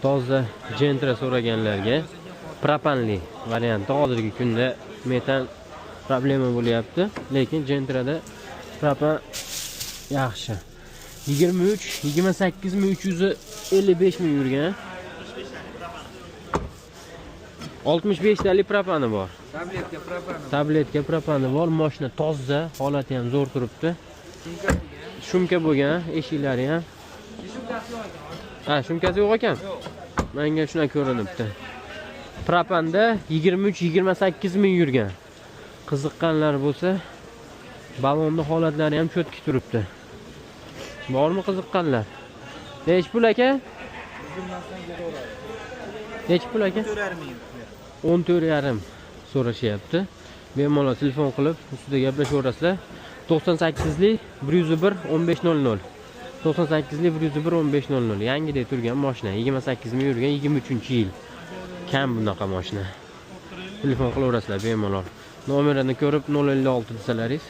Toza Gentra so'raganlarga propanli varianti hozirgi kunda metan problema bo'lyapti, lekin Gentrada propan yaxshi. 23-28 ming yurgan. 65 talik propani bor. Tabletka propani bor. Mashina toza, holati ham zo'r turibdi. Shumka bo'lgan, eshiklari ham. Shumkasi yo'q ekan. Menga shuna ko'rinibdi. Propanda 23-28 ming yurgan. Qiziqqanlar bo'lsa, balonning holatlari ham cho'tki turibdi. Bormi qiziqqanlar? Nech pul aka? Nech pul aka? 14,5 so'rashyapti. Bemalol telefon qilib, ustida gaplashaverasizlar. 98lik 101 1500. 98lik 101 1500. Yangidek turgan mashina, 28 ming yurgan, 23-yil. Kam bunaqa mashina. Telefon qilaverasizlar bemalol. Nomerini ko'rib 056 desalaringiz